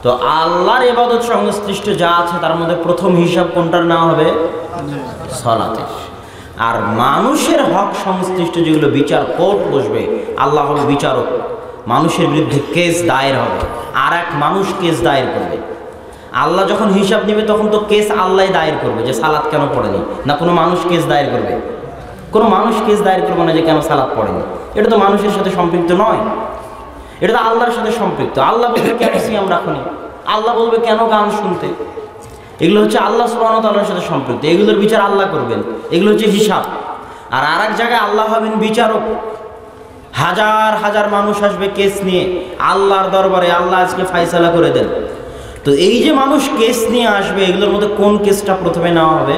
তো আল্লাহর ইবাদত সংশ্লিষ্ট যা আছে তার মধ্যে প্রথম হিসাব কোনটার নেওয়া হবে? সালাতের। আর মানুষের হক সংশ্লিষ্ট যেগুলো বিচার কোর্ট বসবে, আল্লাহ হবে বিচারক, মানুষের বিরুদ্ধে কেস দায়ের হবে, আর এক মানুষ কেস দায়ের করবে। আল্লাহ যখন হিসাব নেবে তখন তো কেস আল্লাহ দায়ের করবে যে সালাত কেন পড়েনি, না কোনো মানুষ কেস দায়ের করবে? কোনো মানুষ কেস দায়ের করবে না যে কেন সালাত পড়েনি। এটা তো মানুষের সাথে সম্পৃক্ত নয়, এটা তো আল্লাহর সাথে সম্পৃক্ত। আল্লাহ বলবে কেন সিয়াম রাখুনি, আল্লাহ বলবে কেন গান শুনতে, এগুলো হচ্ছে আল্লাহ সুবহানাহু ওয়া তাআলার সাথে সম্পৃক্ত, এগুলোর বিচার আল্লাহ করবেন, এগুলো হচ্ছে হিসাব। আর আরেক জায়গায় আল্লাহ হবেন বিচারক, হাজার হাজার মানুষ আসবে কেস নিয়ে আল্লাহর দরবারে, আল্লাহ আজকে ফায়সালা করে দেন। তো এই যে মানুষ কেস নিয়ে আসবে, এগুলোর মধ্যে কোন কেসটা প্রথমে নেওয়া হবে?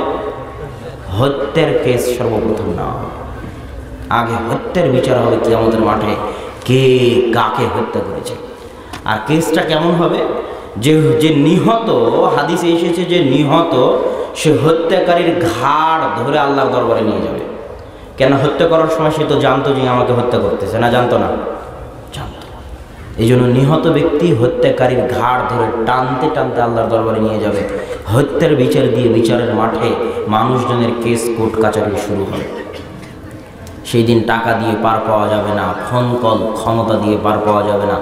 হত্যার কেস সর্বপ্রথম নেওয়া হবে। আগে হত্যার বিচার হবে কিয়ামতের মাঠে, কে কাকে হত্যা করেছে। আর কেসটা কেমন হবে? যে নিহত, হাদিসে এসেছে যে নিহত, সে হত্যাকারীর ঘাড় ধরে আল্লাহর দরবারে নিয়ে যাবে। কেন? হত্যা করার সময় সে তো জানতো যে আমাকে হত্যা করতেছে, না জানতো না? জানতো। এই জন্য নিহত ব্যক্তি হত্যাকারীর ঘাড় ধরে টানতে টানতে আল্লাহর দরবারে নিয়ে যাবে। হত্যার বিচার দিয়ে বিচারের মাঠে মানুষজনের কেস কোর্ট কাচারি শুরু হবে। সেই দিন টাকা দিয়ে পার পাওয়া যাবে না, ফোন কল ক্ষমতা দিয়ে পার পাওয়া যাবে না,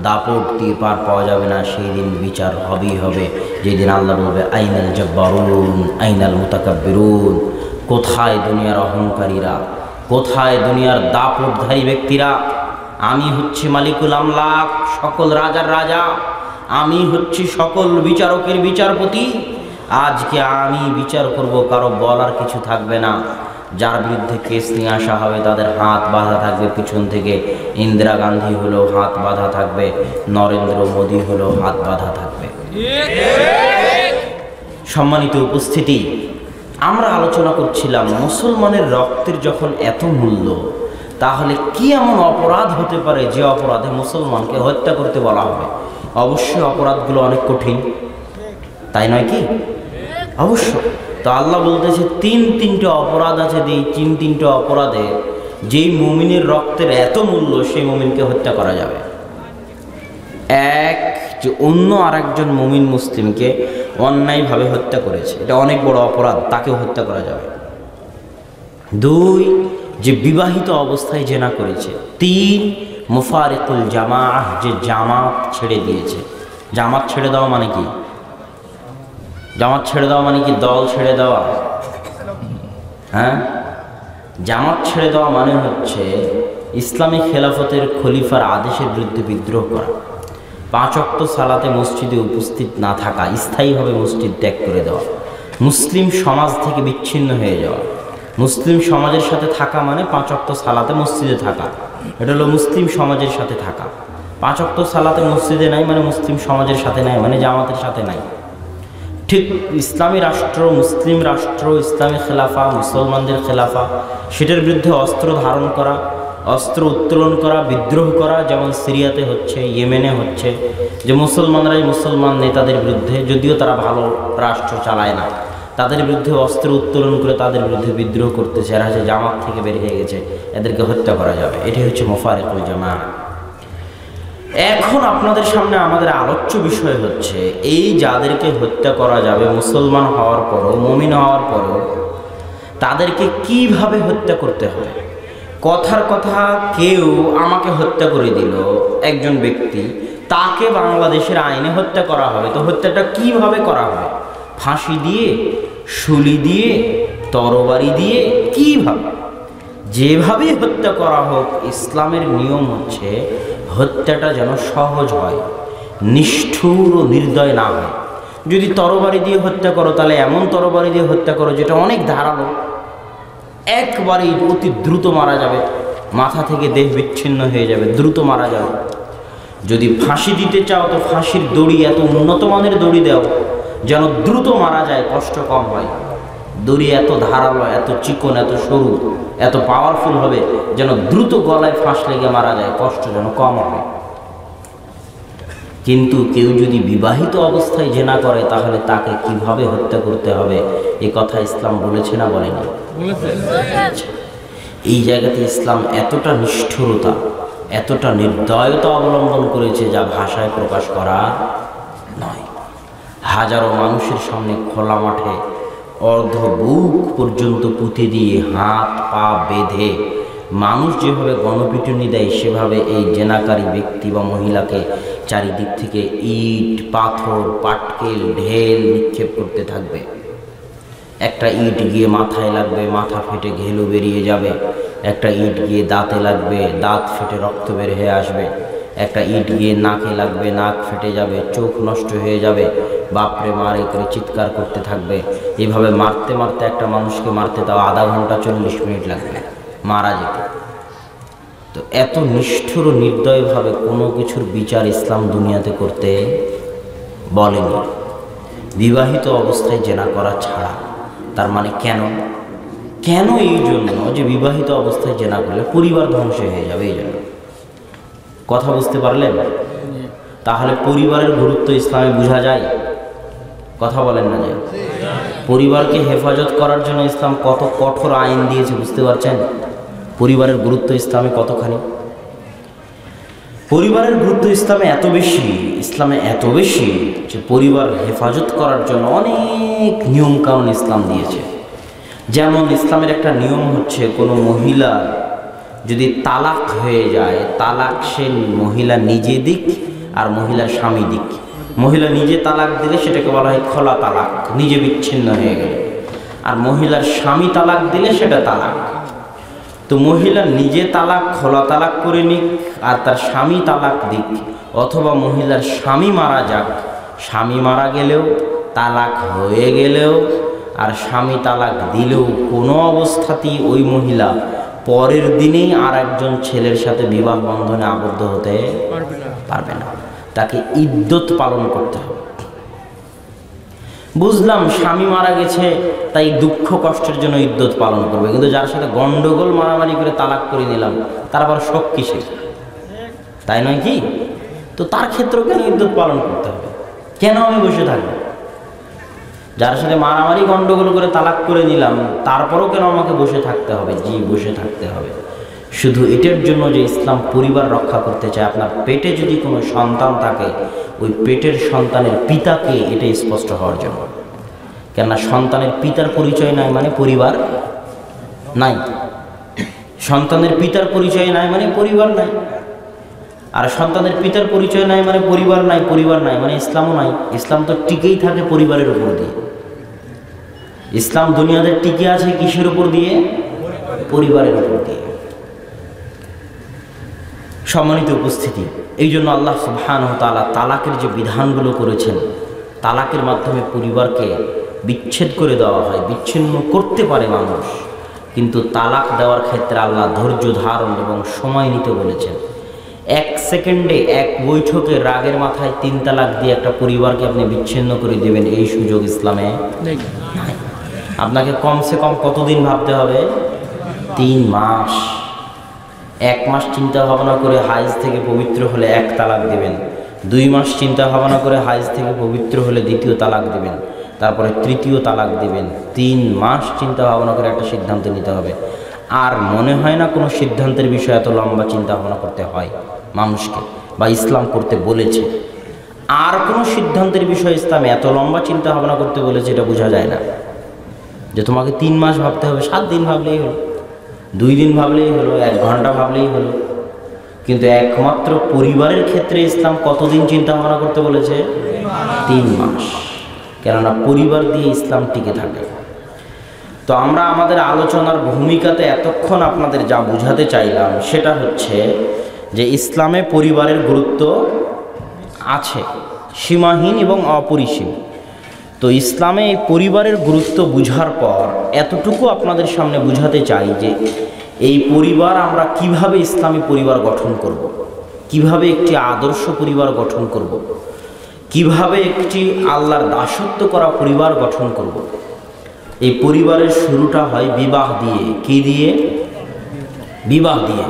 দাপট দিয়ে পার পাওয়া যাবে না। সেই দিন বিচার হবেই হবে, যেদিন আল্লাহ বলবে আইনাল জব্বারুন আইনাল মুতাকাব্বিরুন, কোথায় দুনিয়ার অহংকারীরা, কোথায় দুনিয়ার দাপটধারী ব্যক্তিরা? আমি হচ্ছি মালিকুল আমলাক, সকল রাজার রাজা, আমি হচ্ছি সকল বিচারকের বিচারপতি। আজকে আমি বিচার করব, কারো বলার কিছু থাকবে না। যার বিরুদ্ধে কেস নিয়ে আসা হবে তাদের হাত বাঁধা থাকবে পিছন থেকে। ইন্দিরা গান্ধী হলেও হাত বাঁধা থাকবে, নরেন্দ্র মোদী হলেও হাত বাঁধা থাকবে। সম্মানিত উপস্থিতি, আমরা আলোচনা করছিলাম মুসলমানের রক্তের যখন এত মূল্য, তাহলে কি এমন অপরাধ হতে পারে যে অপরাধে মুসলমানকে হত্যা করতে বলা হবে? অবশ্যই অপরাধগুলো অনেক কঠিন, তাই নয় কি? অবশ্য। তো আল্লাহ বলতেছে তিনটে অপরাধ আছে, এই তিনটে অপরাধে যেই মুমিনের রক্তের এত মূল্য, সেই মুমিনকে হত্যা করা যাবে। এক, যে অন্য আরেকজন মুমিন মুসলিমকে অন্যায়ভাবে হত্যা করেছে, এটা অনেক বড় অপরাধ, তাকেও হত্যা করা যাবে। দুই, যে বিবাহিত অবস্থায় জেনা করেছে। তিন, মুফারিকুল জামাআহ, যে জামাত ছেড়ে দিয়েছে। জামাত ছেড়ে দেওয়া মানে কি? জামাত ছেড়ে দেওয়া মানে কি? দল ছেড়ে দেওয়া? হ্যাঁ, জামাত ছেড়ে দেওয়া মানে হচ্ছে ইসলামী খেলাফতের খলিফার আদেশের বিরুদ্ধে বিদ্রোহ করা, 5 ওয়াক্ত সালাতে মসজিদে উপস্থিত না থাকা, স্থায়ীভাবে মসজিদ ত্যাগ করে দেওয়া, মুসলিম সমাজ থেকে বিচ্ছিন্ন হয়ে যাওয়া। মুসলিম সমাজের সাথে থাকা মানে 5 ওয়াক্ত সালাতে মসজিদে থাকা, এটা হলো মুসলিম সমাজের সাথে থাকা। 5 ওয়াক্ত সালাতে মসজিদে নাই মানে মুসলিম সমাজের সাথে নাই, মানে জামাতের সাথে নাই। ঠিক ইসলামী রাষ্ট্র, মুসলিম রাষ্ট্র, ইসলামী খেলাফা, মুসলমানদের খেলাফা, সেটার বিরুদ্ধে অস্ত্র ধারণ করা, অস্ত্র উত্তোলন করা, বিদ্রোহ করা, যেমন সিরিয়াতে হচ্ছে, ইয়েমেনে হচ্ছে, যে মুসলমানরাই মুসলমান নেতাদের বিরুদ্ধে, যদিও তারা ভালো রাষ্ট্র চালায় না, তাদের বিরুদ্ধে অস্ত্র উত্তোলন করে তাদের বিরুদ্ধে বিদ্রোহ করতেছে। এরা হচ্ছে জামাত থেকে বের হয়ে গেছে, এদেরকে হত্যা করা যাবে। এটাই হচ্ছে মুফারিকুল জামাআহ। এখন আপনাদের সামনে আমাদের আলোচ্য বিষয় হচ্ছে এই যাদেরকে হত্যা করা যাবে, মুসলমান হওয়ার পরও, মুমিন হওয়ার পরও, তাদেরকে কিভাবে হত্যা করতে হবে। কথার কথা, কেউ আমাকে হত্যা করে দিল, একজন ব্যক্তি, তাকে বাংলাদেশের আইনে হত্যা করা হবে। তো হত্যাটা কিভাবে করা হবে? ফাঁসি দিয়ে, শুলি দিয়ে, তরবারি দিয়ে, কিভাবে? যেভাবেই হত্যা করা হোক, ইসলামের নিয়ম হচ্ছে হত্যাটা যেন সহজ হয়, নিষ্ঠুর ও নির্দয় না হয়। যদি তরবারি দিয়ে হত্যা করো, তাহলে এমন তরবারি দিয়ে হত্যা করো যেটা অনেক ধারালো, একবারেই অতি দ্রুত মারা যাবে, মাথা থেকে দেহ বিচ্ছিন্ন হয়ে যাবে, দ্রুত মারা যাবে। যদি ফাঁসি দিতে চাও, তো ফাঁসির দড়ি এত উন্নত মানের দড়ি দাও যেন দ্রুত মারা যায়, কষ্ট কম হয়। দড়ি এত ধারালো, এত চিকন, এত সরু, এত পাওয়ারফুল হবে যেন দ্রুত গলায় ফাঁস লেগে মারা যায়, কষ্ট যেন কম হবে। কিন্তু কেউ যদি বিবাহিত অবস্থায় জেনা করে, তাহলে তাকে কিভাবে হত্যা করতে হবে এ কথা ইসলাম বলেছে না বলেনি? এই জায়গাতে ইসলাম এতটা নিষ্ঠুরতা, এতটা নির্দয়তা অবলম্বন করেছে যা ভাষায় প্রকাশ করা হাজারো মানুষের সামনে খোলা মাঠে অর্ধ বুক পর্যন্ত পুঁতে দিয়ে হাত পা বেঁধে মানুষ যেভাবে গণপিটুনি দেয়, সেভাবে এই জেনাকারী ব্যক্তি বা মহিলাকে চারিদিক থেকে ইট, পাথর, পাটকেল, ঢেল নিক্ষেপ করতে থাকবে। একটা ইট গিয়ে মাথায় লাগবে, মাথা ফেটে ঘেলু বেরিয়ে যাবে। একটা ইট গিয়ে দাঁতে লাগবে, দাঁত ফেটে রক্ত বের হয়ে আসবে। একটা ইট গিয়ে নাকে লাগবে, নাক ফেটে যাবে, চোখ নষ্ট হয়ে যাবে। বাপরে মারে করে চিৎকার করতে থাকবে। এইভাবে মারতে মারতে একটা মানুষকে মারতে তাও আধা ঘন্টা 40 মিনিট লাগবে মারা যেতে। তো এত নিষ্ঠুর ও নির্দয়ভাবে কোনো কিছুর বিচার ইসলাম দুনিয়াতে করতে বলেনি, বিবাহিত অবস্থায় জেনা করা ছাড়া। তার মানে কেন? এই জন্য যে বিবাহিত অবস্থায় জেনা করলে পরিবার ধ্বংস হয়ে যাবে, এই জন্য। কথা বুঝতে পারলেন? তাহলে পরিবারের গুরুত্ব ইসলামে বোঝা যায়? কথা বলেন না যে পরিবারকে হেফাজত করার জন্য ইসলাম কত কঠোর আইন দিয়েছে, বুঝতে পারছেন? পরিবারের গুরুত্ব ইসলামে কতখানি। পরিবারের গুরুত্ব ইসলামে এত বেশি যে পরিবার হেফাজত করার জন্য অনেক নিয়ম কানুন ইসলাম দিয়েছে। যেমন ইসলামের একটা নিয়ম হচ্ছে, কোনো মহিলা যদি তালাক হয়ে যায়, তালাক সে মহিলা নিজে দিক আর মহিলার স্বামী দিক। মহিলা নিজে তালাক দিলে সেটাকে বলা হয় খোলা তালাক, নিজে বিচ্ছিন্ন হয়ে গেলে। আর মহিলার স্বামী তালাক দিলে সেটা তালাক। তো মহিলা নিজে তালাক, খোলা তালাক করে নিক আর তার স্বামী তালাক দিক, অথবা মহিলার স্বামী মারা যাক, স্বামী মারা গেলেও, তালাক হয়ে গেলেও আর স্বামী তালাক দিলেও কোনো অবস্থাতেই ওই মহিলা পরের দিনেই আর একজন ছেলের সাথে বিবাহ বন্ধনে আবদ্ধ হতে পারবে না। তাকে ইদ্যত পালন করতে হবে। বুঝলাম স্বামী মারা গেছে তাই দুঃখ কষ্টের জন্য ইদ্যত পালন করবে, কিন্তু যার সাথে গন্ডগোল মারামারি করে তালাক করে নিলাম তার আবার শখ কিসের? তাই নয় কি? তো তার ক্ষেত্রেও কেন ইদ্যত পালন করতে হবে? কেন আমি বসে থাকবো? যার সাথে মারামারি গন্ডগোল করে তালাক করে নিলাম তারপরও কেন আমাকে বসে থাকতে হবে? জি, বসে থাকতে হবে শুধু এটার জন্য যে ইসলাম পরিবার রক্ষা করতে চায়। আপনার পেটে যদি কোনো সন্তান থাকে, ওই পেটের সন্তানের পিতাকে, এটা স্পষ্ট হওয়ার জন্য। কেননা সন্তানের পিতার পরিচয় নাই মানে পরিবার নাই, সন্তানের পিতার পরিচয় নাই মানে পরিবার নাই, আর সন্তানের পিতার পরিচয় নাই মানে পরিবার নাই, পরিবার নাই মানে ইসলামও নাই। ইসলাম তো টিকেই থাকে পরিবারের উপর দিয়ে। ইসলাম দুনিয়াতে টিকে আছে কিসের উপর দিয়ে? পরিবারের উপর দিয়ে। সম্মানিত উপস্থিতি, এই জন্য আল্লাহ সুবহানাহু ওয়া তাআলা তালাকের যে বিধানগুলো করেছেন, তালাকের মাধ্যমে পরিবারকে বিচ্ছেদ করে দেওয়া হয়, বিচ্ছিন্ন করতে পারে মানুষ, কিন্তু তালাক দেওয়ার ক্ষেত্রে আল্লাহ ধৈর্য ধারণ এবং সময় নিতে বলেছেন। 1 সেকেন্ডে, 1 বৈঠকে রাগের মাথায় 3 তালাক দিয়ে একটা পরিবারকে আপনি বিচ্ছিন্ন করে দেবেন, এই সুযোগ ইসলামে নাই। আপনাকে কমসে কম কতদিন ভাবতে হবে? 3 মাস। 1 মাস চিন্তা ভাবনা করে হাইজ থেকে পবিত্র হলে 1 তালাক দেবেন, 2 মাস চিন্তা ভাবনা করে হাইজ থেকে পবিত্র হলে 2য় তালাক দেবেন, তারপরে 3য় তালাক দেবেন। 3 মাস চিন্তা ভাবনা করে একটা সিদ্ধান্ত নিতে হবে। আর মনে হয় না কোনো সিদ্ধান্তের বিষয়ে এত লম্বা চিন্তা ভাবনা করতে হয় মানুষকে, বা ইসলাম করতে বলেছে। আর কোনো সিদ্ধান্তের বিষয়ে ইসলাম এত লম্বা চিন্তা ভাবনা করতে বলেছে, এটা বোঝা যায় না যে তোমাকে 3 মাস ভাবতে হবে। 7 দিন ভাবলেই হলো, 2 দিন ভাবলেই হলো, 1 ঘন্টা ভাবলেই হলো। কিন্তু একমাত্র পরিবারের ক্ষেত্রে ইসলাম কতদিন চিন্তা ভাবনা করতে বলেছে? 3 মাস। কেননা পরিবার দিয়ে ইসলাম টিকে থাকে। তো আমরা আমাদের আলোচনার ভূমিকাতে এতক্ষণ আপনাদের যা বুঝাতে চাইলাম সেটা হচ্ছে যে ইসলামে পরিবারের গুরুত্ব আছে, সীমাহীন এবং অপরিসীম। তো ইসলামে এই পরিবারের গুরুত্ব বুঝার পর এতটুকু আপনাদের সামনে বুঝাতে চাই যে এই পরিবার আমরা কিভাবে ইসলামী পরিবার গঠন করব, কিভাবে একটি আদর্শ পরিবার গঠন করব, কিভাবে একটি আল্লাহর দাসত্ব করা পরিবার গঠন করব। এই পরিবারের শুরুটা হয় বিবাহ দিয়ে। কি দিয়ে? বিবাহ দিয়ে।